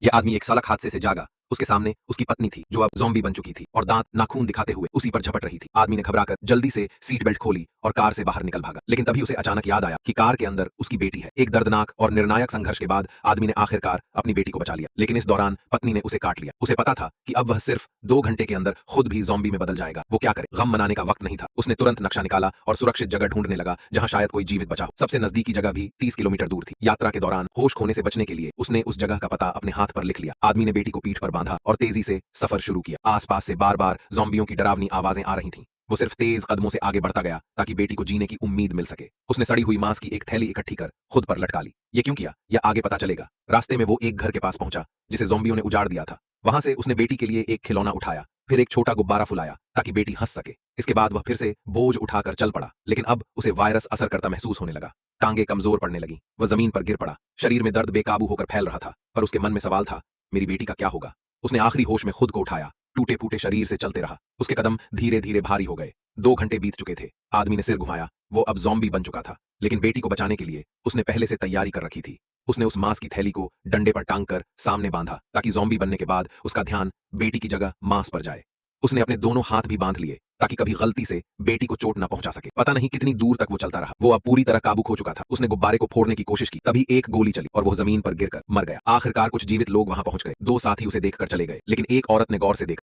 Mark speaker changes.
Speaker 1: यह आदमी एक सड़क हादसे से जागा। उसके सामने उसकी पत्नी थी जो अब ज़ॉम्बी बन चुकी थी और दांत नाखून दिखाते हुए उसी पर झपट रही थी। आदमी ने घबराकर जल्दी से सीट बेल्ट खोली और कार से बाहर निकल भागा, लेकिन तभी उसे अचानक याद आया कि कार के अंदर उसकी बेटी है। एक दर्दनाक और निर्णायक संघर्ष के बाद आदमी ने आखिरकार अपनी बेटी को बचा लिया, लेकिन इस दौरान पत्नी ने उसे काट लिया। उसे पता था कि अब वह सिर्फ 2 घंटे के अंदर खुद भी ज़ॉम्बी में बदल जाएगा। वो क्या करे? गम मनाने का वक्त नहीं था। उसने तुरंत नक्शा निकाला और सुरक्षित जगह ढूंढने लगा जहां शायद कोई जीवित बचा हो। सबसे नजदीकी जगह भी 30 किलोमीटर दूर थी। यात्रा के दौरान होश खोने से बचने के लिए उसने उस जगह का पता अपने हाथ पर लिख लिया। आदमी ने बेटी को पीठ पर बांधा और तेजी से सफर शुरू किया। आसपास से बार-बार ज़ॉम्बियों की डरावनी आवाजें आ रही थीं। वो सिर्फ तेज कदमों से आगे बढ़ता गया ताकि बेटी को जीने की उम्मीद मिल सके। उसने सड़ी हुई मांस की एक थैली इकट्ठी कर खुद पर लटका ली। ये क्यों किया? यह आगे पता चलेगा। रास्ते में वो एक घर के पास पहुंचा जिसे ज़ॉम्बियों ने उजाड़ दिया था। वहां से उसने बेटी के लिए एक खिलौना उठाया, फिर एक छोटा गुब्बारा फुलाया ताकि बेटी हंस सके। इसके बाद वह फिर से बोझ उठाकर चल पड़ा, लेकिन अब उसे वायरस असर करता महसूस होने लगा। टांगे कमजोर पड़ने लगी। वह जमीन पर गिर पड़ा। शरीर में दर्द बेकाबू होकर फैल रहा था, पर उसके मन में सवाल था, मेरी बेटी का क्या होगा? उसने आखिरी होश में खुद को उठाया, टूटे फूटे शरीर से चलते रहा। उसके कदम धीरे धीरे भारी हो गए। 2 घंटे बीत चुके थे। आदमी ने सिर घुमाया। वो अब ज़ॉम्बी बन चुका था, लेकिन बेटी को बचाने के लिए उसने पहले से तैयारी कर रखी थी। उसने उस मांस की थैली को डंडे पर टांग कर सामने बांधा ताकि ज़ॉम्बी बनने के बाद उसका ध्यान बेटी की जगह मांस पर जाए। उसने अपने दोनों हाथ भी बांध लिए ताकि कभी गलती से बेटी को चोट न पहुंचा सके। पता नहीं कितनी दूर तक वो चलता रहा। वो अब पूरी तरह काबू खो चुका था। उसने गुब्बारे को फोड़ने की कोशिश की, तभी एक गोली चली और वो जमीन पर गिरकर मर गया। आखिरकार कुछ जीवित लोग वहां पहुंच गए। 2 साथी उसे देखकर चले गए, लेकिन एक औरत ने गौर से देखा।